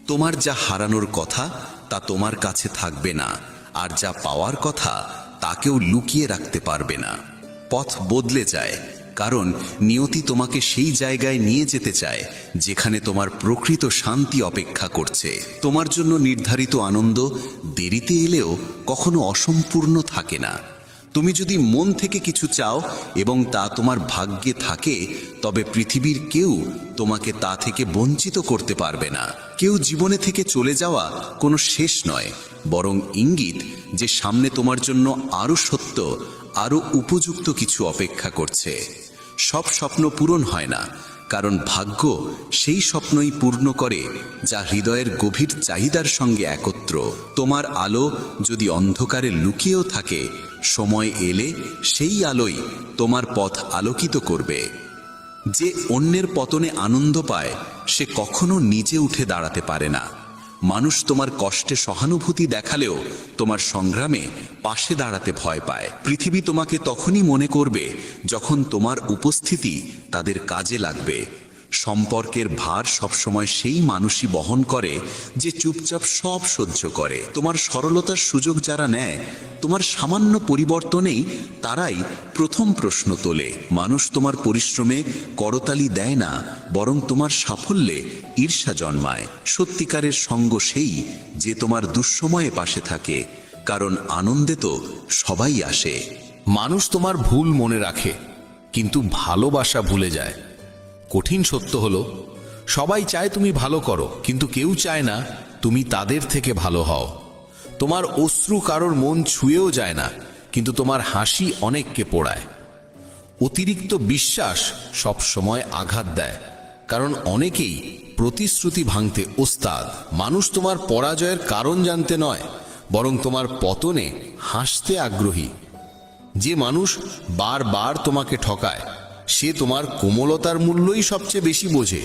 তোমার যা হারানোর কথা তা তোমার কাছে থাকবে না, আর যা পাওয়ার কথা তাকেও লুকিয়ে রাখতে পারবে না। পথ বদলে যায়, কারণ নিয়তি তোমাকে সেই জায়গায় নিয়ে যেতে চায় যেখানে তোমার প্রকৃত শান্তি অপেক্ষা করছে। তোমার জন্য নির্ধারিত আনন্দ দেরিতে এলেও কখনো অসম্পূর্ণ থাকে না। তুমি যদি মন থেকে কিছু চাও এবং তা তোমার ভাগ্যে থাকে, তবে পৃথিবীর কেউ তোমাকে তা থেকে বঞ্চিত করতে পারবে না। কেউ জীবনে থেকে চলে যাওয়া কোনো শেষ নয়, বরং ইঙ্গিত যে সামনে তোমার জন্য আরও সত্য, আরও উপযুক্ত কিছু অপেক্ষা করছে। সব স্বপ্ন পূরণ হয় না, কারণ ভাগ্য সেই স্বপ্নই পূর্ণ করে যা হৃদয়ের গভীর চাহিদার সঙ্গে একত্র। তোমার আলো যদি অন্ধকারে লুকিয়েও থাকে, সময় এলে সেই আলোই তোমার পথ আলোকিত করবে। যে অন্যের পতনে আনন্দ পায়, সে কখনো নিজে উঠে দাঁড়াতে পারে না। মানুষ তোমার কষ্টে সহানুভূতি দেখালেও তোমার সংগ্রামে পাশে দাঁড়াতে ভয় পায়। পৃথিবী তোমাকে তখনই মনে করবে যখন তোমার উপস্থিতি তাদের কাজে লাগবে। সম্পর্কের ভার সবসময় সেই মানুষই বহন করে যে চুপচাপ সব সহ্য করে। তোমার সরলতার সুযোগ যারা নেয়, তোমার সামান্য পরিবর্তনেই তারাই প্রথম প্রশ্ন তোলে। মানুষ তোমার পরিশ্রমে করতালি দেয় না, বরং তোমার সাফল্যে ঈর্ষা জন্মায়। সত্যিকারের সঙ্গ সেই যে তোমার দুঃসময়ে পাশে থাকে, কারণ আনন্দে তো সবাই আসে। মানুষ তোমার ভুল মনে রাখে, কিন্তু ভালোবাসা ভুলে যায়। কঠিন সত্য হলো, সবাই চায় তুমি ভালো করো, কিন্তু কেউ চায় না তুমি তাদের থেকে ভালো হও। তোমার অশ্রু কারোর মন ছুঁয়েও যায় না, কিন্তু তোমার হাসি অনেককে পোড়ায়। অতিরিক্ত বিশ্বাস সব সময় আঘাত দেয়, কারণ অনেকেই প্রতিশ্রুতি ভাঙতে ওস্তাদ। মানুষ তোমার পরাজয়ের কারণ জানতে নয়, বরং তোমার পতনে হাসতে আগ্রহী। যে মানুষ বারবার তোমাকে ঠকায়, সে তোমার কোমলতার মূল্যই সবচেয়ে বেশি বোঝে।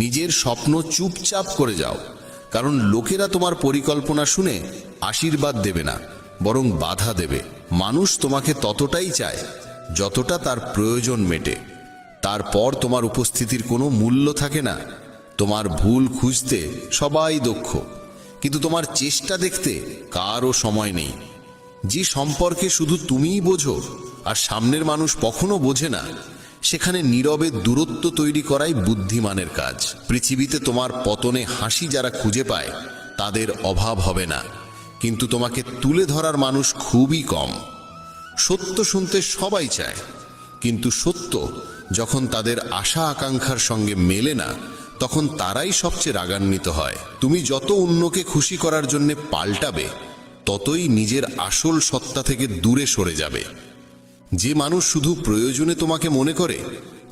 নিজের স্বপ্ন চুপচাপ করে যাও, কারণ লোকেরা তোমার পরিকল্পনা শুনে আশীর্বাদ দেবে না, বরং বাধা দেবে। মানুষ তোমাকে ততটাই চায় যতটা তার প্রয়োজন মেটে। তারপর তোমার উপস্থিতির কোনো মূল্য থাকে না। তোমার ভুল খুঁজতে সবাই দক্ষ, কিন্তু তোমার চেষ্টা দেখতে কারও সময় নেই। যে সম্পর্কে শুধু তুমিই বোঝো আর সামনের মানুষ কখনো বোঝে না, সেখানে নীরবে দূরত্ব তৈরি করাই বুদ্ধিমানের কাজ। পৃথিবীতে তোমার পতনে হাসি যারা খুঁজে পায়, তাদের অভাব হবে না, কিন্তু তোমাকে তুলে ধরার মানুষ খুবই কম। সত্য শুনতে সবাই চায়, কিন্তু সত্য যখন তাদের আশা আকাঙ্ক্ষার সঙ্গে মেলে না, তখন তারাই সবচেয়ে রাগান্বিত হয়। তুমি যত অন্যকে খুশি করার জন্য পাল্টাবে, ততই নিজের আসল সত্তা থেকে দূরে সরে যাবে। যে মানুষ শুধু প্রয়োজনে তোমাকে মনে করে,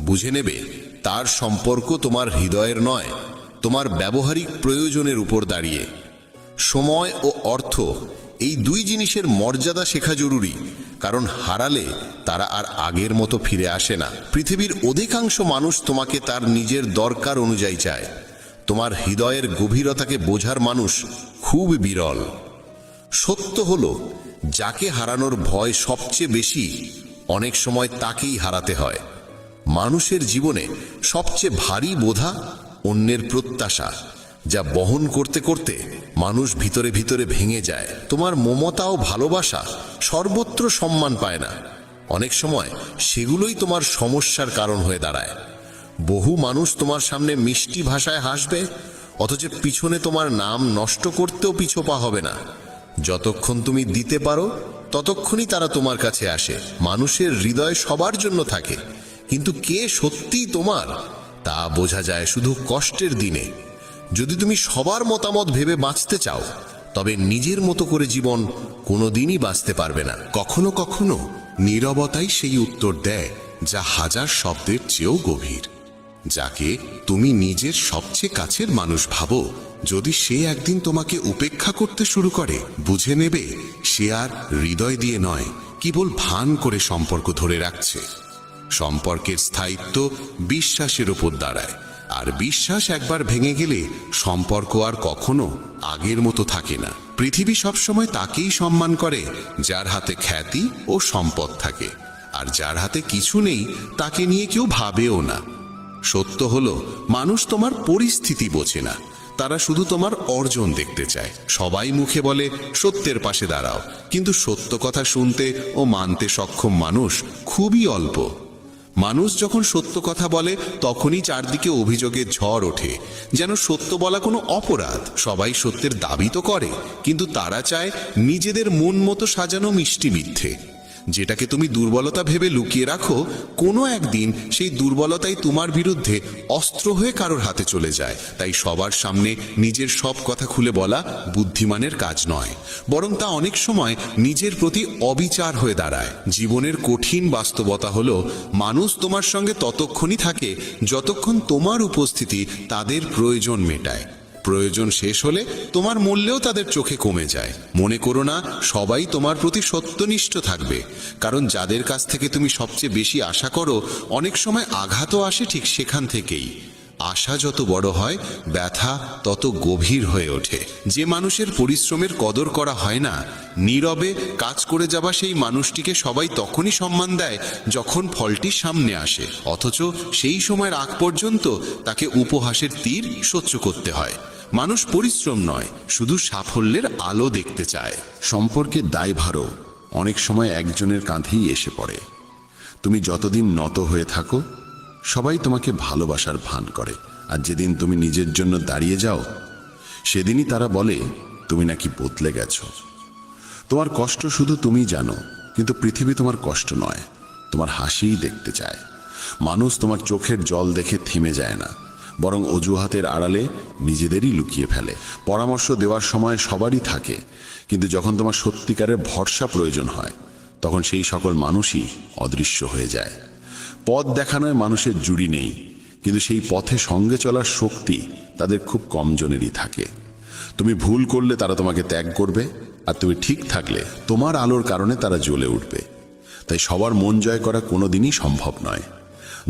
বুঝে নেবে তার সম্পর্ক তোমার হৃদয়ের নয়, তোমার ব্যবহারিক প্রয়োজনের উপর দাঁড়িয়ে। সময় ও অর্থ, এই দুই জিনিসের মর্যাদা শেখা জরুরি, কারণ হারালে তারা আর আগের মতো ফিরে আসে না। পৃথিবীর অধিকাংশ মানুষ তোমাকে তার নিজের দরকার অনুযায়ী চায়। তোমার হৃদয়ের গভীরতাকে বোঝার মানুষ খুব বিরল। সত্য হলো, যাকে হারানোর ভয় সবচেয়ে বেশি, অনেক সময় তাকেই হারাতে হয়। মানুষের জীবনে সবচেয়ে ভারী বোঝা অন্যের প্রত্যাশা, যা বহন করতে করতে মানুষ ভিতরে ভিতরে ভেঙে যায়। তোমার মমতা ও ভালোবাসা সর্বত্র সম্মান পায় না, অনেক সময় সেগুলোই তোমার সমস্যার কারণ হয়ে দাঁড়ায়। বহু মানুষ তোমার সামনে মিষ্টি ভাষায় হাসবে, অথচ পিছনে তোমার নাম নষ্ট করতেও পিছোপা হবে না। যতক্ষণ তুমি দিতে পারো, ততক্ষণই তারা তোমার কাছে আসে। মানুষের হৃদয় সবার জন্য থাকে, কিন্তু কে সত্যিই তোমার তা বোঝা যায় শুধু কষ্টের দিনে। যদি তুমি সবার মতামত ভেবে বাঁচতে চাও, তবে নিজের মতো করে জীবন কোনোদিনই বাঁচতে পারবে না। কখনো কখনো নীরবতাই সেই উত্তর দেয় যা হাজার শব্দের চেয়েও গভীর। যাকে তুমি নিজের সবচেয়ে কাছের মানুষ ভাবো, যদি সে একদিন তোমাকে উপেক্ষা করতে শুরু করে, বুঝে নেবে সে আর হৃদয় দিয়ে নয়, কেবল ভান করে সম্পর্ক ধরে রাখছে। সম্পর্কের স্থায়িত্ব বিশ্বাসের উপর দাঁড়ায়, আর বিশ্বাস একবার ভেঙে গেলে সম্পর্ক আর কখনো আগের মতো থাকে না। পৃথিবী সবসময় তাকেই সম্মান করে যার হাতে খ্যাতি ও সম্পদ থাকে, আর যার হাতে কিছু নেই তাকে নিয়ে কেউ ভাবেও না। সত্য হলো, মানুষ তোমার পরিস্থিতি বোঝে না, তারা শুধু তোমার অর্জন দেখতে চায়। সবাই মুখে বলে সত্যের পাশে দাঁড়াও, কিন্তু সত্য কথা শুনতে ও মানতে সক্ষম মানুষ খুবই অল্প। মানুষ যখন সত্য কথা বলে তখনই চারদিকে অভিযোগের ঝড় ওঠে, যেন সত্য বলা কোনো অপরাধ। সবাই সত্যের দাবি তো করে, কিন্তু তারা চায় নিজেদের মন মতো সাজানো মিষ্টি মিথ্যে। যেটাকে তুমি দুর্বলতা ভেবে লুকিয়ে রাখো, কোনো একদিন সেই দুর্বলতাই তোমার বিরুদ্ধে অস্ত্র হয়ে কারোর হাতে চলে যায়। তাই সবার সামনে নিজের সব কথা খুলে বলা বুদ্ধিমানের কাজ নয়, বরং তা অনেক সময় নিজের প্রতি অবিচার হয়ে দাঁড়ায়। জীবনের কঠিন বাস্তবতা হলো, মানুষ তোমার সঙ্গে ততক্ষণই থাকে যতক্ষণ তোমার উপস্থিতি তাদের প্রয়োজন মেটায়। প্রয়োজন শেষ হলে তোমার মূল্যও তাদের চোখে কমে যায়। মনে করো না সবাই তোমার প্রতি সত্যনিষ্ঠ থাকবে, কারণ যাদের কাছ থেকে তুমি সবচেয়ে বেশি আশা করো, অনেক সময় আঘাতও আসে ঠিক সেখান থেকেই। আশা যত বড় হয়, ব্যথা তত গভীর হয়ে ওঠে। যে মানুষের পরিশ্রমের কদর করা হয় না, নীরবে কাজ করে যাওয়া সেই মানুষটিকে সবাই তখনই সম্মান দেয় যখন ফলটি সামনে আসে, অথচ সেই সময়ের আগ পর্যন্ত তাকে উপহাসের তীর সহ্য করতে হয়। মানুষ পরিশ্রম নয়, শুধু সাফল্যের আলো দেখতে চায়। সম্পর্কের দায়ভারও অনেক সময় একজনের কাঁধেই এসে পড়ে। তুমি যতদিন নত হয়ে থাকো, সবাই তোমাকে ভালোবাসার ভান করে, আর যেদিন তুমি নিজের জন্য দাঁড়িয়ে যাও, সেদিনই তারা বলে তুমি নাকি বদলে গেছো। তোমার কষ্ট শুধু তুমি জানো, কিন্তু পৃথিবী তোমার কষ্ট নয়, তোমার হাসিই দেখতে চায়। মানুষ তোমার চোখের জল দেখে থেমে যায় না, বরং অজুহাতের আড়ালে নিজেদেরই লুকিয়ে ফেলে। পরামর্শ দেওয়ার সময় সবারই থাকে, কিন্তু যখন তোমার সত্যিকারের ভরসা প্রয়োজন হয়, তখন সেই সকল মানুষই অদৃশ্য হয়ে যায়। পথ দেখানোয় মানুষের জুড়ি নেই, কিন্তু সেই পথে সঙ্গে চলার শক্তি তাদের খুব কম জনেরই থাকে। তুমি ভুল করলে তারা তোমাকে ত্যাগ করবে, আর তুমি ঠিক থাকলে তোমার আলোর কারণে তারা জ্বলে উঠবে। তাই সবার মন জয় করা কোনোদিনই সম্ভব নয়।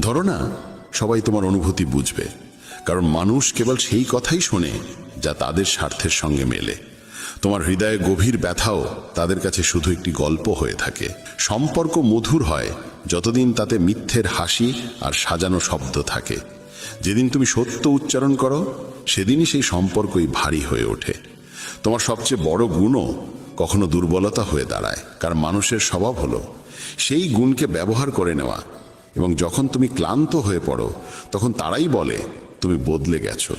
ধরো না সবাই তোমার অনুভূতি বুঝবে, কারণ মানুষ কেবল সেই কথাই শোনে যা তাদের স্বার্থের সঙ্গে মেলে। তোমার হৃদয়ে গভীর ব্যথাও তাদের কাছে শুধু একটি গল্প হয়ে থাকে। সম্পর্ক মধুর হয় যতদিন তাতে মিথ্যের হাসি আর সাজানো শব্দ থাকে। যেদিন তুমি সত্য উচ্চারণ করো, সেদিনই সেই সম্পর্কই ভারী হয়ে ওঠে। তোমার সবচেয়ে বড় গুণও কখনো দুর্বলতা হয়ে দাঁড়ায়, কারণ মানুষের স্বভাব হলো সেই গুণকে ব্যবহার করে নেওয়া। এবং যখন তুমি ক্লান্ত হয়ে পড়ো, তখন তারাই বলে তুমি বদলে গেছো।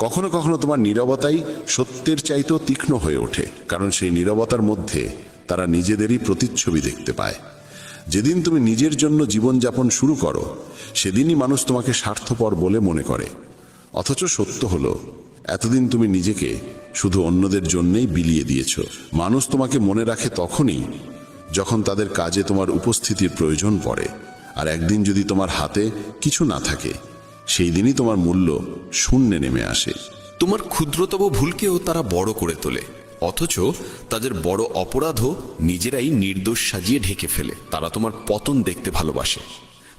কখনো কখনো তোমার নীরবতাই সত্যের চাইতেও তীক্ষ্ণ হয়ে ওঠে, কারণ সেই নীরবতার মধ্যে তারা নিজেদেরই প্রতিচ্ছবি দেখতে পায়। যেদিন তুমি নিজের জন্য জীবনযাপন শুরু করো, সেদিনই মানুষ তোমাকে স্বার্থপর বলে মনে করে। অথচ সত্য হলো, এতদিন তুমি নিজেকে শুধু অন্যদের জন্যই বিলিয়ে দিয়েছ। মানুষ তোমাকে মনে রাখে তখনই যখন তাদের কাজে তোমার উপস্থিতির প্রয়োজন পড়ে, আর একদিন যদি তোমার হাতে কিছু না থাকে, সেই দিনই তোমার মূল্য শূন্যে নেমে আসে। তোমার ক্ষুদ্রতম ভুলকেও তারা বড় করে তোলে, অথচ তাদের বড় অপরাধও নিজেরাই নির্দোষ সাজিয়ে ঢেকে ফেলে। তারা তোমার পতন দেখতে ভালোবাসে,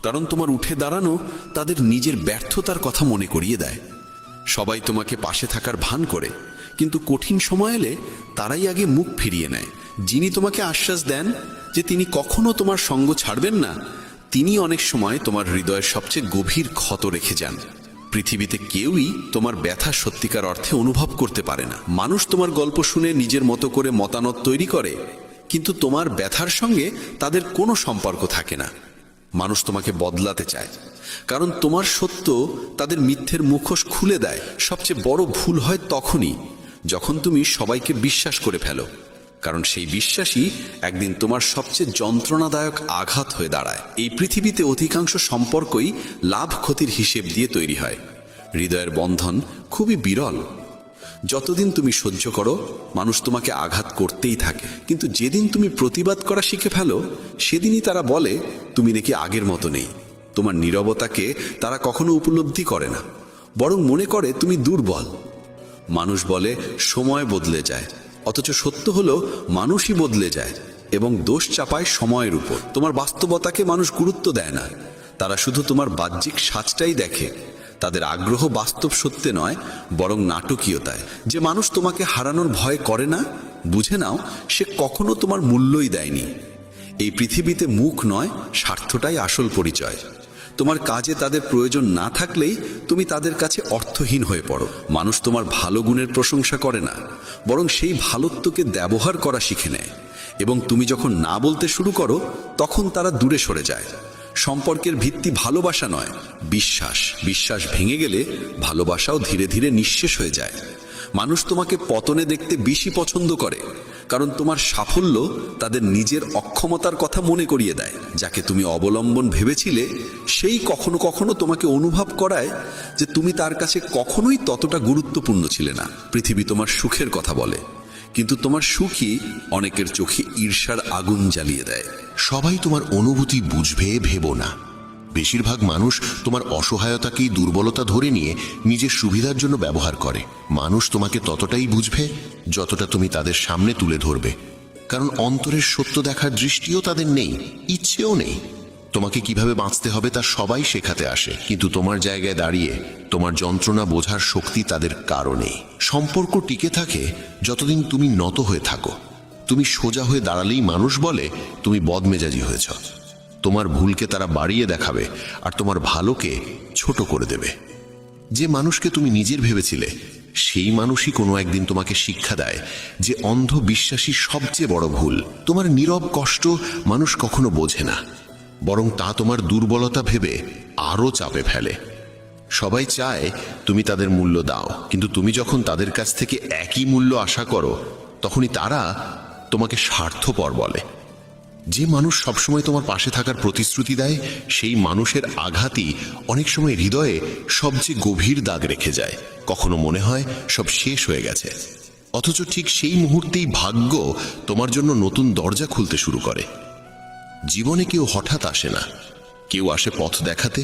কারণ তোমার উঠে দাঁড়ানো তাদের নিজের ব্যর্থতার কথা মনে করিয়ে দেয়। সবাই তোমাকে পাশে থাকার ভান করে, কিন্তু কঠিন সময় এলে তারাই আগে মুখ ফিরিয়ে নেয়। যিনি তোমাকে আশ্বাস দেন যে তিনি কখনো তোমার সঙ্গ ছাড়বেন না, তিনি অনেক সময় তোমার হৃদয়ের সবচেয়ে গভীর ক্ষত রেখে যান। পৃথিবীতে কেউই তোমার ব্যথা সত্যিকার অর্থে অনুভব করতে পারে না। মানুষ তোমার গল্প শুনে নিজের মতো করে মতামত তৈরি করে, কিন্তু তোমার ব্যথার সঙ্গে তাদের কোনো সম্পর্ক থাকে না। মানুষ তোমাকে বদলাতে চায়, কারণ তোমার সত্য তাদের মিথ্যের মুখোশ খুলে দেয়। সবচেয়ে বড় ভুল হয় তখনই যখন তুমি সবাইকে বিশ্বাস করে ফেলো, কারণ সেই বিশ্বাসই একদিন তোমার সবচেয়ে যন্ত্রণাদায়ক আঘাত হয়ে দাঁড়ায়। এই পৃথিবীতে অধিকাংশ সম্পর্কই লাভ ক্ষতির হিসেব দিয়ে তৈরি হয়। হৃদয়ের বন্ধন খুবই বিরল। যতদিন তুমি সহ্য করো, মানুষ তোমাকে আঘাত করতেই থাকে, কিন্তু যেদিন তুমি প্রতিবাদ করা শিখে ফেলো, সেদিনই তারা বলে তুমি নাকি আগের মতো নেই। তোমার নীরবতাকে তারা কখনো উপলব্ধি করে না, বরং মনে করে তুমি দুর্বল। মানুষ বলে সময় বদলে যায়, অথচ সত্য হলো মানুষই বদলে যায় এবং দোষ চাপায় সময়ের উপর। তোমার বাস্তবতাকে মানুষ গুরুত্ব দেয় না, তারা শুধু তোমার বাহ্যিক সাজটাই দেখে। তাদের আগ্রহ বাস্তব সত্যে নয়, বরং নাটকীয়তায়। যে মানুষ তোমাকে হারানোর ভয় করে না, বুঝে নাও সে কখনো তোমার মূল্যই দেয়নি। এই পৃথিবীতে মুখ নয়, স্বার্থটাই আসল পরিচয়। তোমার কাজে তাদের প্রয়োজন না থাকলেই তুমি তাদের কাছে অর্থহীন হয়ে পড়ো। মানুষ তোমার ভালো গুণের প্রশংসা করে না, বরং সেই ভালোত্বকে ব্যবহার করা শিখে নেয়। এবং তুমি যখন না বলতে শুরু করো, তখন তারা দূরে সরে যায়। সম্পর্কের ভিত্তি ভালোবাসা নয়, বিশ্বাস। বিশ্বাস ভেঙে গেলে ভালোবাসাও ধীরে ধীরে নিঃশেষ হয়ে যায়। মানুষ তোমাকে পতনে দেখতে বেশি পছন্দ করে, কারণ তোমার সাফল্য তাদের নিজের অক্ষমতার কথা মনে করিয়ে দেয়। যাকে তুমি অবলম্বন ভেবেছিলে, সেই কখনো কখনো তোমাকে অনুভব করায় যে তুমি তার কাছে কখনোই ততটা গুরুত্বপূর্ণ ছিলে না। পৃথিবী তোমার সুখের কথা বলে, কিন্তু তোমার সুখই অনেকের চোখে ঈর্ষার আগুন জ্বালিয়ে দেয়। সবাই তোমার অনুভূতি বুঝবে ভেবো না। বেশিরভাগ মানুষ তোমার অসহায়তাকেই দুর্বলতা ধরে নিয়ে নিজের সুবিধার জন্য ব্যবহার করে। মানুষ তোমাকে ততটাই বুঝবে যতটা তুমি তাদের সামনে তুলে ধরবে, কারণ অন্তরের সত্য দেখার দৃষ্টিও তাদের নেই, ইচ্ছেও নেই। তোমাকে কিভাবে বাঁচতে হবে তা সবাই শেখাতে আসে, কিন্তু তোমার জায়গায় দাঁড়িয়ে তোমার যন্ত্রণা বোঝার শক্তি তাদের কারো নেই। সম্পর্ক টিকে থাকে যতদিন তুমি নত হয়ে থাকো। তুমি সোজা হয়ে দাঁড়ালেই মানুষ বলে তুমি বদমেজাজি হয়েছ। তোমার ভুলকে তারা বাড়িয়ে দেখাবে আর তোমার ভালোকে ছোট করে দেবে। যে মানুষকে তুমি নিজের ভেবেছিলে, সেই মানুষই কোনো একদিন তোমাকে শিক্ষা দেয় যে অন্ধ বিশ্বাসী সবচেয়ে বড় ভুল। তোমার নীরব কষ্ট মানুষ কখনো বোঝে না, বরং তা তোমার দুর্বলতা ভেবে আরও চাপে ফেলে। সবাই চায় তুমি তাদের মূল্য দাও, কিন্তু তুমি যখন তাদের কাছ থেকে একই মূল্য আশা করো, তখনই তারা তোমাকে স্বার্থপর বলে। যে মানুষ সবসময় তোমার পাশে থাকার প্রতিশ্রুতি দেয়, সেই মানুষের আঘাতই অনেক সময় হৃদয়ে সবচেয়ে গভীর দাগ রেখে যায়। কখনো মনে হয় সব শেষ হয়ে গেছে, অথচ ঠিক সেই মুহূর্তেই ভাগ্য তোমার জন্য নতুন দরজা খুলতে শুরু করে। জীবনে কেউ হঠাৎ আসে না, কেউ আসে পথ দেখাতে,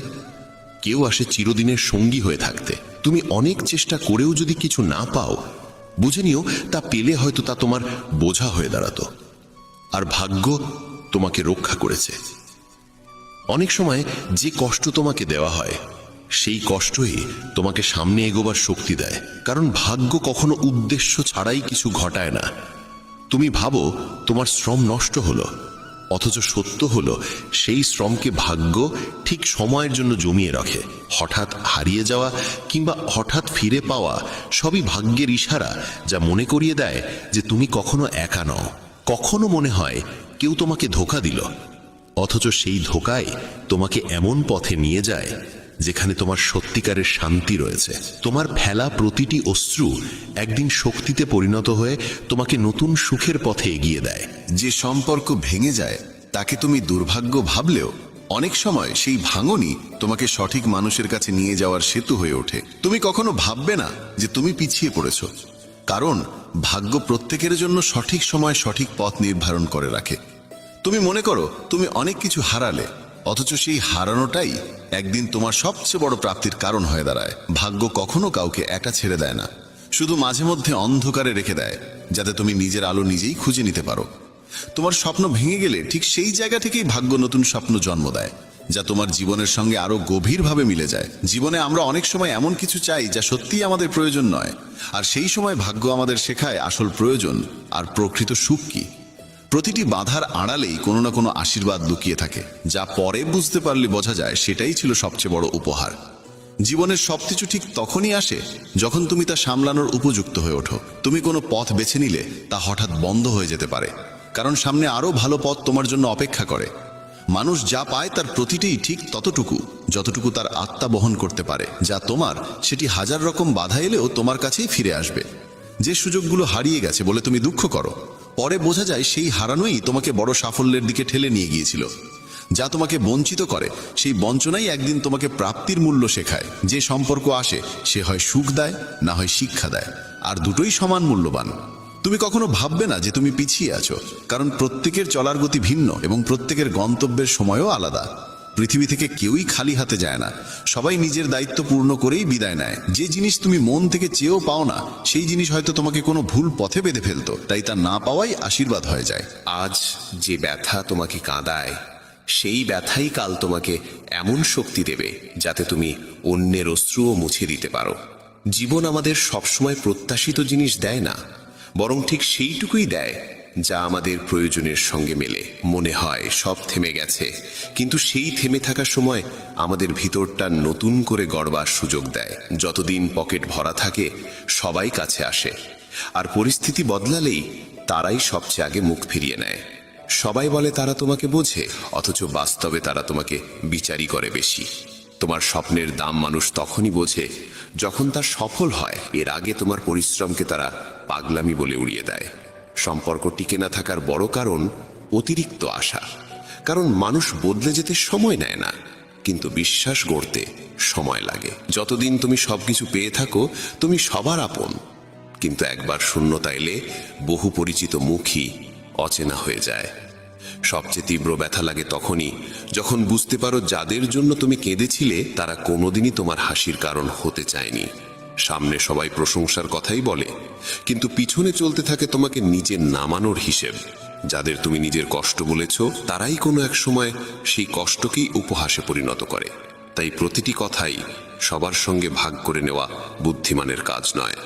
কেউ আসে চিরদিনের সঙ্গী হয়ে থাকতে। তুমি অনেক চেষ্টা করেও যদি কিছু না পাও, বুঝে নিও তা পেলে হয়তো তা তোমার বোঝা হয়ে দাঁড়াতো, আর ভাগ্য তোমাকে রক্ষা করেছে। অনেক সময় যে কষ্ট তোমাকে দেওয়া হয়, সেই কষ্টই তোমাকে সামনে এগোবার শক্তি দেয়, কারণ ভাগ্য কখনো উদ্দেশ্য ছাড়াই কিছু ঘটায় না। তুমি ভাবো তোমার শ্রম নষ্ট হলো, অথচ সত্য হলো সেই শ্রমকে ভাগ্য ঠিক সময়ের জন্য জমিয়ে রাখে। হঠাৎ হারিয়ে যাওয়া কিংবা হঠাৎ ফিরে পাওয়া সবই ভাগ্যের ইশারা, যা মনে করিয়ে দেয় যে তুমি কখনো একা নও। কখনো মনে হয় কেউ তোমাকে ধোঁকা দিল, অথচ সেই ধোঁকায় তোমাকে এমন পথে নিয়ে যায় যেখানে তোমার সত্যিকারের শান্তি রয়েছে। তোমার ফেলা প্রতিটি অশ্রু একদিন শক্তিতে পরিণত হয়ে তোমাকে নতুন সুখের পথে এগিয়ে দেয়। যে সম্পর্ক ভেঙে যায় তাকে তুমি দুর্ভাগ্য ভাবলেও অনেক সময় সেই ভাঙনই তোমাকে সঠিক মানুষের কাছে নিয়ে যাওয়ার সেতু হয়ে ওঠে। তুমি কখনো ভাববে না যে তুমি পিছিয়ে পড়েছো, কারণ ভাগ্য প্রত্যেকের জন্য সঠিক সময় সঠিক পথ নির্ধারণ করে রাখে। তুমি মনে করো তুমি অনেক কিছু হারালে, অথচ সেই হারানোটাই একদিন তোমার সবচেয়ে বড় প্রাপ্তির কারণ হয়ে দাঁড়ায়। ভাগ্য কখনো কাউকে একা ছেড়ে দেয় না, শুধু মাঝে মধ্যে অন্ধকারে রেখে দেয়, যাতে তুমি নিজের আলো নিজেই খুঁজে নিতে পারো। তোমার স্বপ্ন ভেঙে গেলে ঠিক সেই জায়গা থেকেই ভাগ্য নতুন স্বপ্ন জন্ম দেয়, যা তোমার জীবনের সঙ্গে আরো গভীরভাবে মিলে যায়। জীবনে আমরা অনেক সময় এমন কিছু চাই যা সত্যিই আমাদের প্রয়োজন নয়, আর সেই সময় ভাগ্য আমাদের শেখায় আসল প্রয়োজন আর প্রকৃত সুখ কি। প্রতিটি বাধার আড়ালেই কোনো না কোনো আশীর্বাদ লুকিয়ে থাকে, যা পরে বুঝতে পারলে বোঝা যায় সেটাই ছিল সবচেয়ে বড় উপহার। জীবনের সবকিছু ঠিক তখনই আসে যখন তুমি তা সামলানোর উপযুক্ত হয়ে ওঠো। তুমি কোনো পথ বেছে নিলে তা হঠাৎ বন্ধ হয়ে যেতে পারে, কারণ সামনে আরো ভালো পথ তোমার জন্য অপেক্ষা করে। মানুষ যা পায় তার প্রতিটিই ঠিক ততটুকু যতটুকু তার আত্মা বহন করতে পারে। যা তোমার, সেটি হাজার রকম বাধা এলেও তোমার কাছেই ফিরে আসবে। যে সুযোগগুলো হারিয়ে গেছে বলে তুমি দুঃখ করো, পরে বোঝা যায় সেই হারানোই তোমাকে বড় সাফল্যের দিকে ঠেলে নিয়ে গিয়েছিল। যা তোমাকে বঞ্চিত করে, সেই বঞ্চনাই একদিন তোমাকে প্রাপ্তির মূল্য শেখায়। যে সম্পর্ক আসে সে হয় সুখ দেয়, না হয় শিক্ষা দেয়, আর দুটোই সমান মূল্যবান। তুমি কখনো ভাববে না যে তুমি পিছিয়ে আছো, কারণ প্রত্যেকের চলার গতি ভিন্ন এবং প্রত্যেকের গন্তব্যের সময়ও আলাদা। পৃথিবী থেকে কেউই খালি হাতে যায় না, সবাই নিজের দায়িত্ব পূর্ণ করেই বিদায় নেয়। যে জিনিস তুমি মন থেকে চেয়েও পাও না, সেই জিনিস হয়তো তোমাকে কোনো ভুল পথে বেঁধে ফেলতো, তাই তা না পাওয়াই আশীর্বাদ হয়ে যায়। আজ যে ব্যথা তোমাকে কাঁদায়, সেই ব্যথাই কাল তোমাকে এমন শক্তি দেবে যাতে তুমি অন্যের অশ্রুও মুছে দিতে পারো। জীবন আমাদের সবসময় প্রত্যাশিত জিনিস দেয় না, বরং ঠিক সেইটুকুই দেয় যা আমাদের প্রয়োজনের সঙ্গে মেলে। মনে হয় সব থেমে গেছে, কিন্তু সেই থেমে থাকার সময় আমাদের ভিতরটা নতুন করে গড়বার সুযোগ দেয়। যতদিন পকেট ভরা থাকে সবাই কাছে আসে, আর পরিস্থিতি বদলালেই তারাই সবচেয়ে আগে মুখ ফিরিয়ে নেয়। সবাই বলে তারা তোমাকে বোঝে, অথচ বাস্তবে তারা তোমাকে বিচারই করে বেশি। তোমার স্বপ্নের দাম মানুষ তখনই বোঝে যখন তা সফল হয়। এর আগে তোমার পরিশ্রমকে তারা পাগলামি বলে উড়িয়ে দেয়। সম্পর্ক টিকে না থাকার বড় কারণ অতিরিক্ত আশা। কারণ মানুষ বদলে যেতে সময় নেয় না, কিন্তু বিশ্বাস গড়তে সময় লাগে। যতদিন তুমি সবকিছু পেয়ে থাকো তুমি সবার আপন, কিন্তু একবার শূন্যতা এলে বহু পরিচিত মুখই অচেনা হয়ে যায়। সবচেয়ে তীব্র ব্যথা লাগে তখনই যখন বুঝতে পারো যাদের জন্য তুমি কেঁদেছিলে তারা কোনোদিনই তোমার হাসির কারণ হতে চায়নি। সামনে সবাই প্রশংসার কথাই বলে, কিন্তু পিছনে চলতে থাকে তোমাকে নিজে নামানোর হিসেব। যাদের তুমি নিজের কষ্ট বলেছ তারাই কোনো এক সময় সেই কষ্টকেই উপহাসে পরিণত করে। তাই প্রতিটি কথাই সবার সঙ্গে ভাগ করে নেওয়া বুদ্ধিমানের কাজ নয়।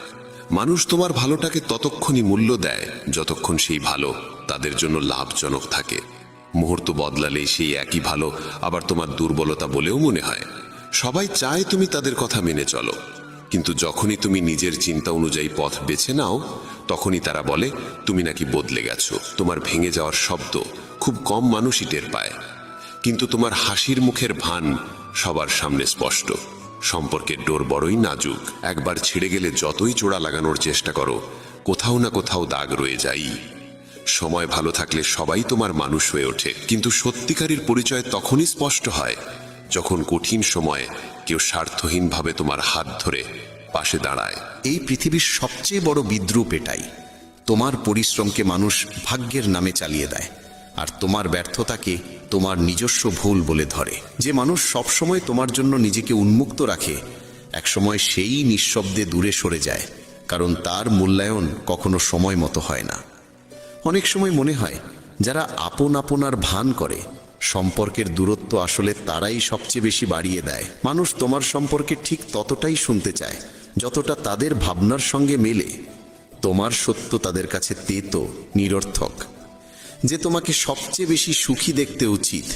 মানুষ তোমার ভালোটাকে ততক্ষণই মূল্য দেয় যতক্ষণ সেই ভালো তাদের জন্য লাভজনক থাকে। মুহূর্ত বদলালে সেই একই ভালো আবার তোমার দুর্বলতা বলেও মনে হয়। সবাই চায় তুমি তাদের কথা মেনে চলো, কিন্তু যখনই তুমি নিজের চিন্তা অনুযায়ী পথ বেছে নাও তখনই তারা বলে তুমি নাকি বদলে গেছো। তোমার ভেঙে যাওয়ার শব্দ খুব কম মানুষই টের পায়, কিন্তু তোমার হাসির মুখের ভান সবার সামনে স্পষ্ট। সম্পর্কের ডোর বড়ই নাজুক, একবার ছিঁড়ে গেলে যতই জোড়া লাগানোর চেষ্টা করো কোথাও না কোথাও দাগ রয়ে যায়। সময় ভালো থাকলে সবাই তোমার মানুষ হয়ে ওঠে, কিন্তু সত্যিকারের পরিচয় তখনই স্পষ্ট হয় যখন কঠিন সময়ে কেউ স্বার্থহীনভাবে তোমার হাত ধরে পাশে দাঁড়ায়। এই পৃথিবীর সবচেয়ে বড় বিদ্রূপ এটাই, তোমার পরিশ্রমকে মানুষ ভাগ্যের নামে চালিয়ে দেয়, আর তোমার ব্যর্থতাকে তোমার নিজস্ব ভুল বলে ধরে। যে মানুষ সবসময় তোমার জন্য নিজেকে উন্মুক্ত রাখে একসময় সেই নিঃশব্দে দূরে সরে যায়, কারণ তার মূল্যায়ন কখনো সময় মতো হয় না। অনেক সময় মনে হয় যারা আপন আপনার ভান করে সম্পর্কের দূরত্ব আসলে তারাই সবচেয়ে বেশি বাড়িয়ে দেয়। মানুষ তোমার সম্পর্কে ঠিক ততটাই শুনতে চায় যতটা তাদের ভাবনার সঙ্গে মেলে। তোমার সত্য তাদের কাছে তেতো, নিরর্থক। যে তোমাকে সবচেয়ে বেশি সুখী দেখতে উচিত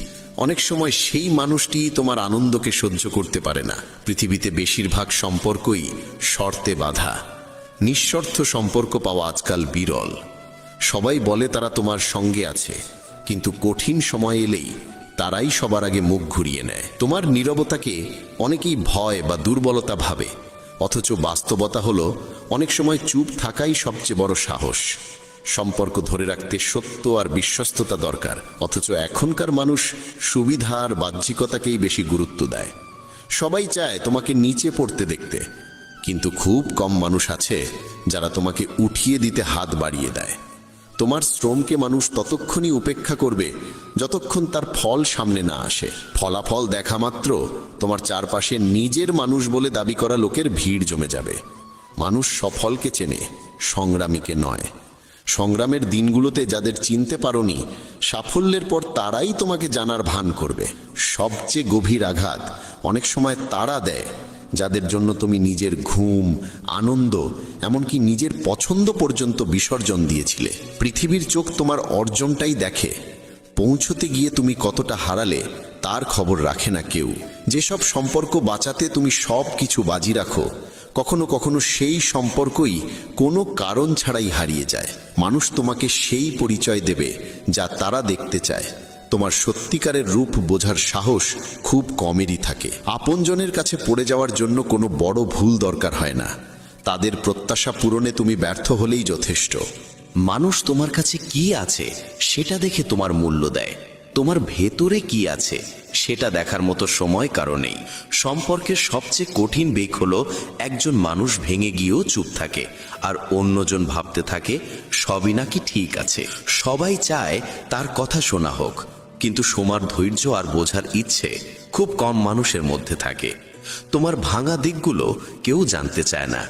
অনেক সময় সেই মানুষটিই তোমার আনন্দকে সহ্য করতে পারে না। পৃথিবীতে বেশিরভাগ সম্পর্কই শর্তে বাঁধা। নিঃশর্ত সম্পর্ক পাওয়া আজকাল বিরল। সবাই বলে তারা তোমার সঙ্গে আছে, কিন্তু কঠিন সময় এলেই তারাই সবার আগে মুখ ঘুরিয়ে নেয়। তোমার নীরবতাকে অনেকেই ভয় বা দুর্বলতা ভাবে, অথচ বাস্তবতা হলো অনেক সময় চুপ থাকাই সবচেয়ে বড় সাহস। সম্পর্ক ধরে রাখতে সত্য আর বিশ্বস্ততা দরকার, অথচ এখনকার মানুষ সুবিধা আর বাহ্যিকতাকেই বেশি গুরুত্ব দেয়। সবাই চায় তোমাকে নিচে পড়তে দেখতে, কিন্তু খুব কম মানুষ আছে যারা তোমাকে উঠিয়ে দিতে হাত বাড়িয়ে দেয়। তোমার শ্রমকে মানুষ ততক্ষণই উপেক্ষা করবে যতক্ষণ তার ফল সামনে না আসে। ফলাফল দেখা মাত্র তোমার চারপাশে নিজের মানুষ বলে দাবি করা লোকের ভিড় জমে যাবে। মানুষ সফলকে চেনে, সংগ্রামীকে নয়। সংগ্রামের দিনগুলোতে যাদের চিনতে পারোনি, সাফল্যের পর তারাই তোমাকে জানার ভান করবে। সবচেয়ে গভীর আঘাত অনেক সময় তারা দেয় যাদের জন্য তুমি নিজের ঘুম, আনন্দ, এমনকি নিজের পছন্দ পর্যন্ত বিসর্জন দিয়েছিলে। পৃথিবীর চোখ তোমার অর্জনটাই দেখে, পৌঁছতে গিয়ে তুমি কতটা হারালে তার খবর রাখে না কেউ। যেসব সম্পর্ক বাঁচাতে তুমি সব কিছু বাজি রাখো, কখনো কখনো সেই সম্পর্কই কোনো কারণ ছাড়াই হারিয়ে যায়। মানুষ তোমাকে সেই পরিচয় দেবে যা তারা দেখতে চায়। তোমার সত্যিকারের রূপ বোঝার সাহস খুব কমেরই থাকে। আপনজনের কাছে পড়ে যাওয়ার জন্য কোনো বড় ভুল দরকার হয় না, তাদের প্রত্যাশা পূরণে তুমি ব্যর্থ হলেই যথেষ্ট। মানুষ তোমার কাছে কি আছে সেটা দেখে তোমার মূল্য দেয়, তোমার ভেতরে কি আছে সেটা দেখার মতো সময় কারো নেই। সম্পর্কের সবচেয়ে কঠিন বেগ হলো একজন মানুষ ভেঙে গিয়েও চুপ থাকে, আর অন্যজন ভাবতে থাকে সবই নাকি ঠিক আছে। সবাই চায় তার কথা শোনা হোক, কিন্তু শোনার ধৈর্য আর বোঝার ইচ্ছে খুব কম মানুষের মধ্যে থাকে। তোমার ভাঙা দিকগুলো কেউ জানতে চায় না,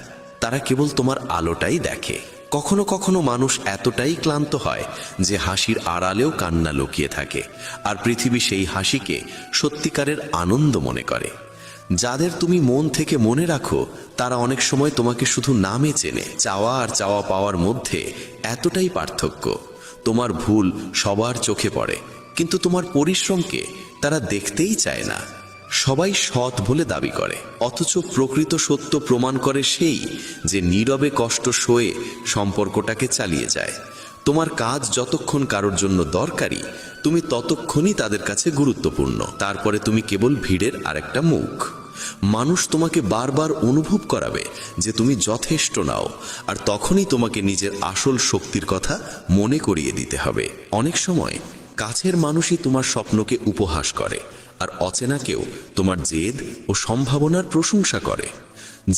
তারা কেবল তোমার আলোটাই দেখে। কখনো কখনো মানুষ এতটাই ক্লান্ত হয় যে হাসির আড়ালেও কান্না লুকিয়ে থাকে, আর পৃথিবী সেই হাসিকে সত্যিকারের আনন্দ মনে করে। যাদের তুমি মন থেকে মনে রাখো তারা অনেক সময় তোমাকে শুধু নামে চেনে। চাওয়া আর চাওয়া পাওয়ার মধ্যে এতটাই পার্থক্য। তোমার ভুল সবার চোখে পড়ে, কিন্তু তোমার পরিশ্রমকে তারা দেখতেই চায় না। সবাই সৎ বলে দাবি করে, অথচ প্রকৃত সত্য প্রমাণ করে সেই যে নীরবে কষ্ট সয়ে সম্পর্কটাকে চালিয়ে যায়। তোমার কাজ যতক্ষণ কারোর জন্য দরকারি, তুমি ততক্ষণই তাদের কাছে গুরুত্বপূর্ণ। তারপরে তুমি কেবল ভিড়ের আরেকটা মুখ। মানুষ তোমাকে বারবার অনুভব করাবে যে তুমি যথেষ্ট নাও, আর তখনই তোমাকে নিজের আসল শক্তির কথা মনে করিয়ে দিতে হবে। অনেক সময় কাছের মানুষই তোমার স্বপ্নকে উপহাস করে, আর অচেনা কেউ তোমার জেদ ও সম্ভাবনার প্রশংসা করে।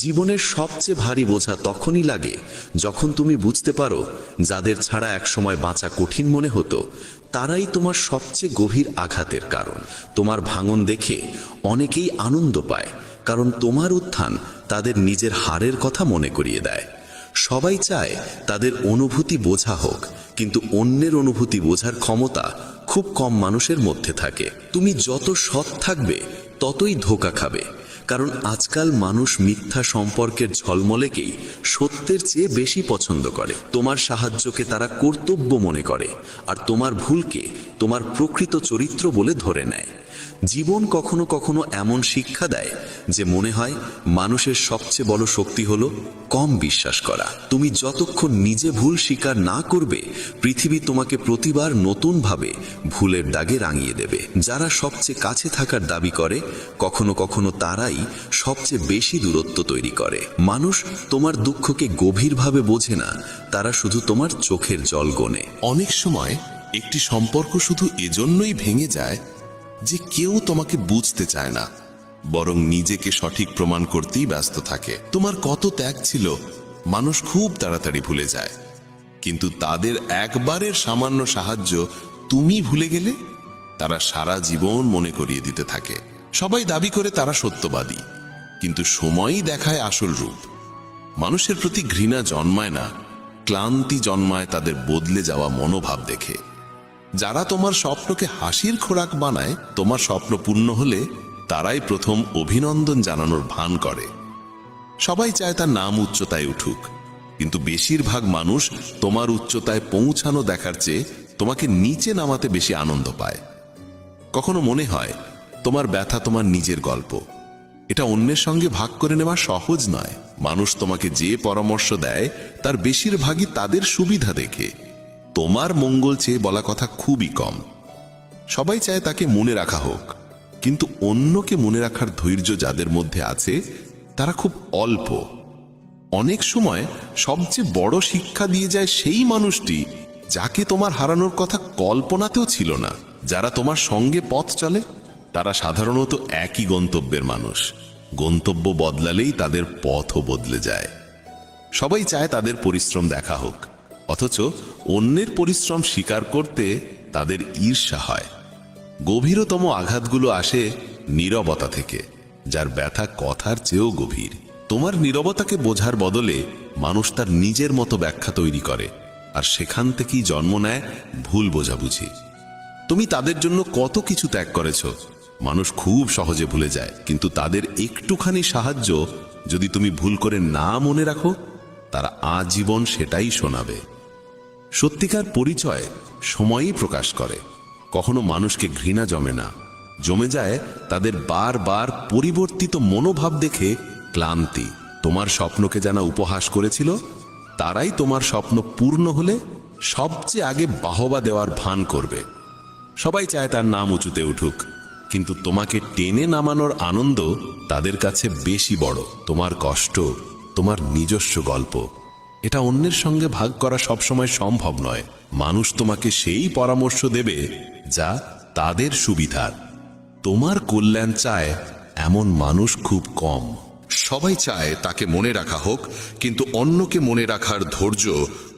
জীবনের সবচেয়ে ভারী বোঝা তখনই লাগে যখন তুমি বুঝতে পারো যাদের ছাড়া একসময় বাঁচা কঠিন মনে হতো, তারাই তোমার সবচেয়ে গভীর আঘাতের কারণ। তোমার ভাঙন দেখে অনেকেই আনন্দ পায়, কারণ তোমার উত্থান তাদের নিজের হারের কথা মনে করিয়ে দেয়। সবাই চায় তাদের অনুভূতি বোঝা হোক, কিন্তু অন্যের অনুভূতি বোঝার ক্ষমতা খুব কম মানুষের মধ্যে থাকে। তুমি যত সৎ থাকবে ততই ধোঁকা খাবে, কারণ আজকাল মানুষ মিথ্যা সম্পর্কের ঝলমলেকেই সত্যের চেয়ে বেশি পছন্দ করে। তোমার সাহায্যকে তারা কর্তব্য মনে করে, আর তোমার ভুলকে তোমার প্রকৃত চরিত্র বলে ধরে নেয়। জীবন কখনো কখনো এমন শিক্ষা দেয় যে মনে হয় মানুষের সবচেয়ে বড় শক্তি হলো কম বিশ্বাস করা। তুমি যতক্ষণ নিজে ভুল স্বীকার না করবে, পৃথিবী তোমাকে প্রতিবার নতুনভাবে ভুলের দাগে রাঙিয়ে দেবে। যারা সবচেয়ে কাছে থাকার দাবি করে, কখনো কখনো তারাই সবচেয়ে বেশি দূরত্ব তৈরি করে। মানুষ তোমার দুঃখকে গভীরভাবে বোঝে না, তারা শুধু তোমার চোখের জল গোনে। অনেক সময় একটি সম্পর্ক শুধু এজন্যই ভেঙে যায় যে কেউ তোমাকে বুঝতে চায় না, বরং নিজেকে সঠিক প্রমাণ করতেই ব্যস্ত থাকে। তোমার কত ত্যাগ ছিল মানুষ খুব তাড়াতাড়ি ভুলে যায়, কিন্তু তাদের একবারের সামান্য সাহায্য তুমি ভুলে গেলে তারা সারা জীবন মনে করিয়ে দিতে থাকে। সবাই দাবি করে তারা সত্যবাদী, কিন্তু সময়ই দেখায় আসল রূপ। মানুষের প্রতি ঘৃণা জন্মায় না, ক্লান্তি জন্মায় তাদের বদলে যাওয়া মনোভাব দেখে। যারা তোমার স্বপ্নকে হাসির খোরাক বানায়, তোমার স্বপ্ন পূর্ণ হলে তারাই প্রথম অভিনন্দন জানানোর ভান করে। সবাই চায় তার নাম উচ্চতায় উঠুক, কিন্তু বেশিরভাগ মানুষ তোমার উচ্চতায় পৌঁছানো দেখার চেয়ে তোমাকে নিচে নামাতে বেশি আনন্দ পায়। কখনো মনে হয় তোমার ব্যথা তোমার নিজের গল্প, এটা অন্যের সঙ্গে ভাগ করে নেওয়া সহজ নয়। মানুষ তোমাকে যে পরামর্শ দেয় তার বেশিরভাগই তাদের সুবিধা দেখে, তোমার মঙ্গল চেয়ে বলা কথা খুবই কম। সবাই চায় তাকে মনে রাখা হোক, কিন্তু অন্যকে মনে রাখার ধৈর্য যাদের মধ্যে আছে তারা খুব অল্প। অনেক সময় সবচেয়ে বড় শিক্ষা দিয়ে যায় সেই মানুষটি যাকে তোমার হারানোর কথা কল্পনাতেও ছিল না। যারা তোমার সঙ্গে পথ চলে তারা সাধারণত একই গন্তব্যের মানুষ। গন্তব্য বদলালেই তাদের পথও বদলে যায়। সবাই চায় তাদের পরিশ্রম দেখা হোক, অথচ অন্যের পরিশ্রম স্বীকার করতে তাদের ঈর্ষা হয়। গভীরতম আঘাতগুলো আসে নীরবতা থেকে, যার ব্যথা কথার চেয়েও গভীর। তোমার নীরবতাকে বোঝার বদলে মানুষ তার নিজের মতো ব্যাখ্যা তৈরি করে, আর সেখান থেকেই জন্ম নেয় ভুল বোঝাবুঝি। তুমি তাদের জন্য কত কিছু ত্যাগ করেছ মানুষ খুব সহজে ভুলে যায়, কিন্তু তাদের একটুখানি সাহায্য যদি তুমি ভুল করে না মনে রাখো, তারা আজীবন সেটাই শোনাবে। সত্যিকার পরিচয় সময়ই প্রকাশ করে। কখনো মানুষকে ঘৃণা জমে না, জমে যায় তাদের বারবার পরিবর্তিত মনোভাব দেখে ক্লান্তি। তোমার স্বপ্নকে যারা উপহাস করেছিল, তারাই তোমার স্বপ্ন পূর্ণ হলে সবচেয়ে আগে বাহবা দেওয়ার ভান করবে। সবাই চায় তার নাম উঁচুতে উঠুক, কিন্তু তোমাকে টেনে নামানোর আনন্দ তাদের কাছে বেশি বড়। তোমার কষ্ট তোমার নিজস্ব গল্প, এটা অন্যের সঙ্গে ভাগ করা সবসময় সম্ভব নয়। মানুষ তোমাকে সেই পরামর্শ দেবে যা তাদের সুবিধার। তোমার কল্যাণ চায় এমন মানুষ খুব কম। সবাই চায় তাকে মনে রাখা হোক, কিন্তু অন্যকে মনে রাখার ধৈর্য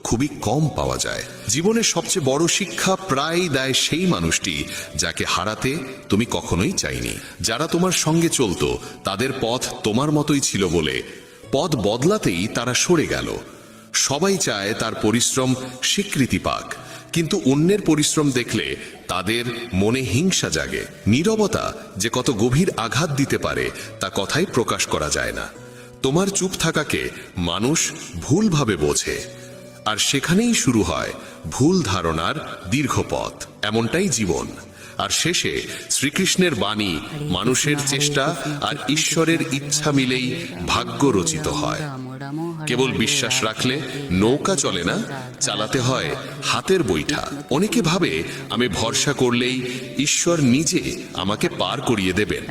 খুবই কম পাওয়া যায়। জীবনের সবচেয়ে বড় শিক্ষা প্রায়ই দেয় সেই মানুষটি যাকে হারাতে তুমি কখনোই চাইনি। যারা তোমার সঙ্গে চলতো তাদের পথ তোমার মতোই ছিল বলে পথ বদলাতেই তারা সরে গেল। সবাই চায় তার পরিশ্রম স্বীকৃতি পাক, কিন্তু অন্যের পরিশ্রম দেখলে তাদের মনে হিংসা জাগে। নীরবতা যে কত গভীর আঘাত দিতে পারে তা কথাই প্রকাশ করা যায় না। তোমার চুপ থাকাকে মানুষ ভুলভাবে বোঝে, আর সেখানেই শুরু হয় ভুল ধারণার দীর্ঘ পথ। এমনটাই জীবন। আর শেষে শ্রীকৃষ্ণের বাণী, মানুষের চেষ্টা আর ঈশ্বরের ইচ্ছা মিলেই ভাগ্য রচিত হয়। কেবল বিশ্বাস রাখলে নৌকা চলে না, চালাতে হয় হাতের বৈঠা। অনেকে ভাবে আমি ভরসা করলেই ঈশ্বর নিজে আমাকে পার করিয়ে দেবেন,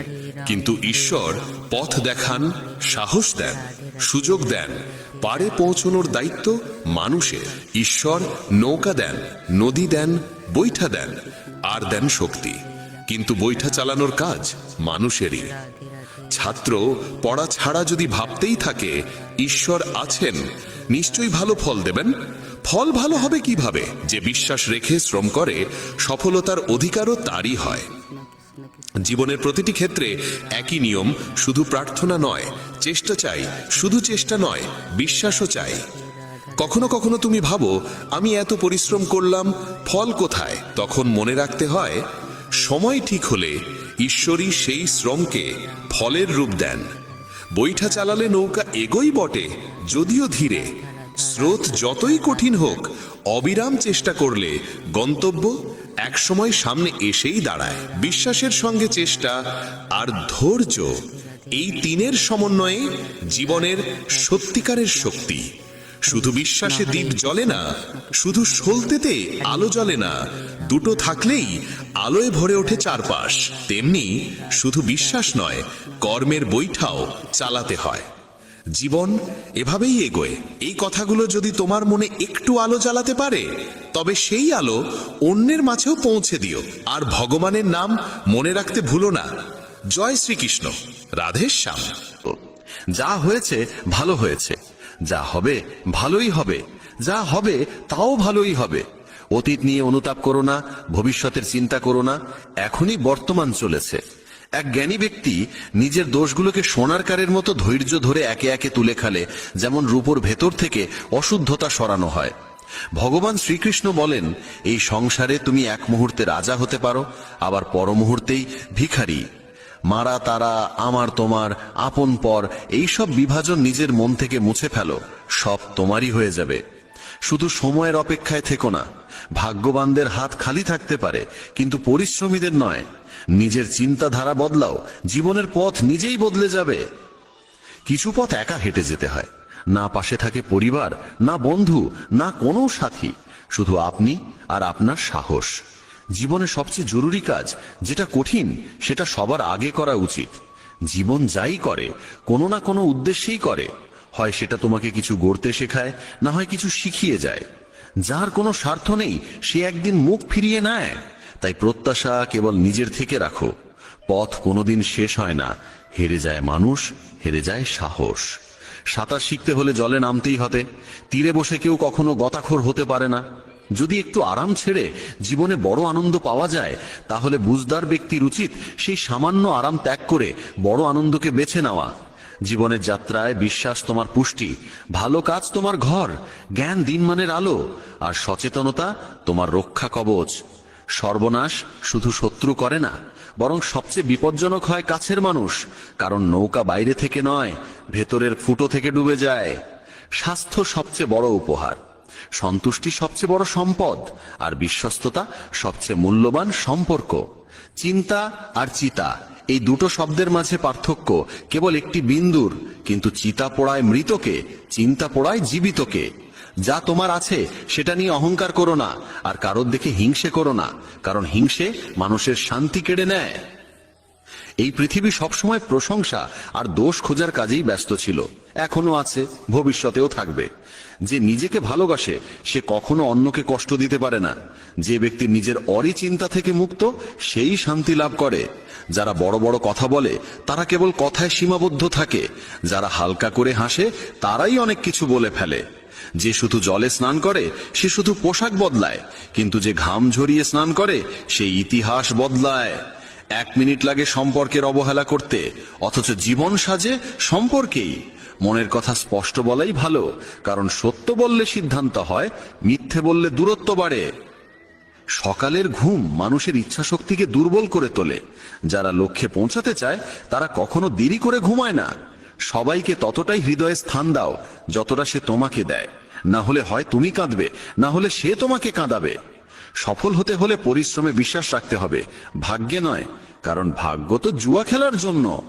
কিন্তু ঈশ্বর পথ দেখান, সাহস দেন, সুযোগ দেন। পারে পৌঁছানোর দায়িত্ব মানুষের। ঈশ্বর নৌকা দেন, নদী দেন, বৈঠা দেন, আর দেন শক্তি, কিন্তু বৈঠা চালানোর কাজ মানুষেরই। ছাত্র পড়া ছাড়া যদি ভাবতেই থাকে ঈশ্বর আছেন, নিশ্চয়ই ভালো ফল দেবেন। ফল ভালো হবে কিভাবে? যে বিশ্বাস রেখে শ্রম করে, সফলতার অধিকারও তারই হয়। জীবনের প্রতিটি ক্ষেত্রে একই নিয়ম, শুধু প্রার্থনা নয়, চেষ্টা চাই। শুধু চেষ্টা নয়, বিশ্বাসও চাই। কখনো কখনো তুমি ভাবো আমি এত পরিশ্রম করলাম, ফল কোথায়? তখন মনে রাখতে হয় সময় ঠিক হলে ঈশ্বরই সেই শ্রমকে ফলের রূপ দেন। বৈঠা চালালে নৌকা এগোই বটে, যদিও ধীরে। স্রোত যতই কঠিন হোক, অবিরাম চেষ্টা করলে গন্তব্য একসময় সামনে এসেই দাঁড়ায়। বিশ্বাসের সঙ্গে চেষ্টা আর ধৈর্য, এই তিনের সমন্বয়ে জীবনের সত্যিকারের শক্তি। শুধু বিশ্বাসে দ্বীপ জ্বলে না, শুধু সলতেতে আলো জ্বলে না। দুটো থাকলেই আলোয় ভরে ওঠে চারপাশ। তেমনি শুধু বিশ্বাস নয়, কর্মের বৈঠাও চালাতে হয়। জীবন এভাবেই এগোয়। এই কথাগুলো যদি তোমার মনে একটু আলো জ্বালাতে পারে, তবে সেই আলো অন্যের মাঝেও পৌঁছে দিও। আর ভগবানের নাম মনে রাখতে ভুলো না। জয় শ্রীকৃষ্ণ, রাধে শ্যাম। যা হয়েছে ভালো হয়েছে, যা হবে ভালোই হবে, যা হবে তাও ভালোই হবে। অতীত নিয়ে অনুতাপ করো না, ভবিষ্যতের চিন্তা করো না, এখনই বর্তমান চলেছে। এক জ্ঞানী ব্যক্তি নিজের দোষগুলোকে সোনার কারের মতো ধৈর্য ধরে একে একে তুলে খালে, যেমন রূপোর ভেতর থেকে অশুদ্ধতা সরানো হয়। ভগবান শ্রীকৃষ্ণ বলেন, এই সংসারে তুমি এক মুহূর্তে রাজা হতে পারো, আবার পর মুহূর্তেই ভিখারি। মারা তারা, আমার তোমার, আপন পর, এইসব বিভাজন নিজের মন থেকে মুছে ফেলো, সব তোমারই হয়ে যাবে। শুধু সময়ের অপেক্ষায় থেকো না। ভাগ্যবানদের হাত খালি থাকতে পারে, কিন্তু পরিশ্রমীদের নয়। নিজের চিন্তাধারা বদলাও, জীবনের পথ নিজেই বদলে যাবে। কিছু পথ একা হেঁটে যেতে হয়, না পাশে থাকে পরিবার, না বন্ধু, না কোনো সাথী, শুধু আপনি আর আপনার সাহস। জীবনে সবচেয়ে জরুরি কাজ যেটা কঠিন, সেটা সবার আগে করা উচিত। জীবন যাই করে কোনো না কোনো উদ্দেশ্যেই করে, হয় সেটা তোমাকে কিছু গড়তে শেখায়, না হয় কিছু শিখিয়ে যায়। যার কোনো স্বার্থ নেই সে একদিন মুখ ফিরিয়ে নেয়। তাই প্রত্যাশা কেবল নিজের থেকে রাখো। পথ কোনোদিন শেষ হয় না, হেরে যায় মানুষ, হেরে যায় সাহস। সাঁতার শিখতে হলে জলে নামতেই হবে। তীরে বসে কেউ কখনো গতাখোর হতে পারে না। যদি একটু আরাম ছেড়ে জীবনে বড় আনন্দ পাওয়া যায়, তাহলে বুঝদার ব্যক্তির উচিত সেই সামান্য আরাম ত্যাগ করে বড় আনন্দকে বেছে নেওয়া। জীবনের যাত্রায় বিশ্বাস তোমার পুষ্টি, ভালো কাজ তোমার ঘর, জ্ঞান দিনমানের আলো, আর সচেতনতা তোমার রক্ষা কবচ। সর্বনাশ শুধু শত্রু করে না, বরং সবচেয়ে বিপজ্জনক হয় কাছের মানুষ, কারণ নৌকা বাইরে থেকে নয়, ভেতরের ফুটো থেকে ডুবে যায়। স্বাস্থ্য সবচেয়ে বড় উপহার, সন্তুষ্টি সবচেয়ে বড় সম্পদ, আর বিশ্বস্ততা সবচেয়ে মূল্যবান সম্পর্ক। চিন্তা আর চিতা, এই দুটো শব্দের মাঝে পার্থক্য কেবল একটি বিন্দুর, কিন্তু চিতা পোড়ায় মৃতকে, চিন্তা পোড়ায় জীবিতকে। যা তোমার আছে সেটা নিয়ে অহংকার করো না, আর কারোর দেখে হিংসে করো না, কারণ হিংসে মানুষের শান্তি কেড়ে নেয়। এই পৃথিবী সবসময় প্রশংসা আর দোষ খোঁজার কাজেই ব্যস্ত ছিল, এখনো আছে, ভবিষ্যতেও থাকবে। যে নিজেকে ভালোবাসে সে কখনো অন্যকে কষ্ট দিতে পারে না। যে ব্যক্তি নিজের অরিচিন্তা থেকে মুক্ত, সেই শান্তি লাভ করে। যারা বড় বড় কথা বলে তারা কেবল কথায় সীমাবদ্ধ থাকে। যারা হালকা করে হাসে তারাই অনেক কিছু বলে ফেলে। যে শুধু জলে স্নান করে সে শুধু পোশাক বদলায়, কিন্তু যে ঘাম ঝরিয়ে স্নান করে সে ইতিহাস বদলায়। 1 মিনিট লাগে সম্পর্কের অবহেলা করতে, অথচ জীবন সাজে সম্পর্কেই। মনের কথা স্পষ্ট বলাই ভালো, কারণ সত্য বললে সিদ্ধান্ত হয়, মিথ্যে বললে দূরত্ব বাড়ে। সকালের ঘুম মানুষের ইচ্ছা শক্তিকে দুর্বল করে তোলে। যারা লক্ষ্যে পৌঁছাতে চায় তারা কখনো দেরি করে ঘুমায় না। সবাইকে ততটাই হৃদয়ে স্থান দাও যতটা সে তোমাকে দেয়। না হলে হয় তুমি কাঁদবে, না হলে সে তোমাকে কাঁদাবে। সফল হতে হলে পরিশ্রমে বিশ্বাস রাখতে হবে, ভাগ্যে নয়, কারণ ভাগ্য তো জুয়া খেলার জন্য।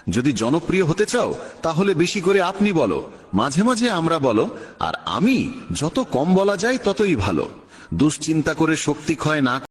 যদি জনপ্রিয় হতে চাও তাহলে বেশি করে আপনি বলো, মাঝে মাঝে আমরা বলো, আর আমি, যত কম বলা যায় ততই ভালো। দুশ্চিন্তা করে শক্তি ক্ষয় না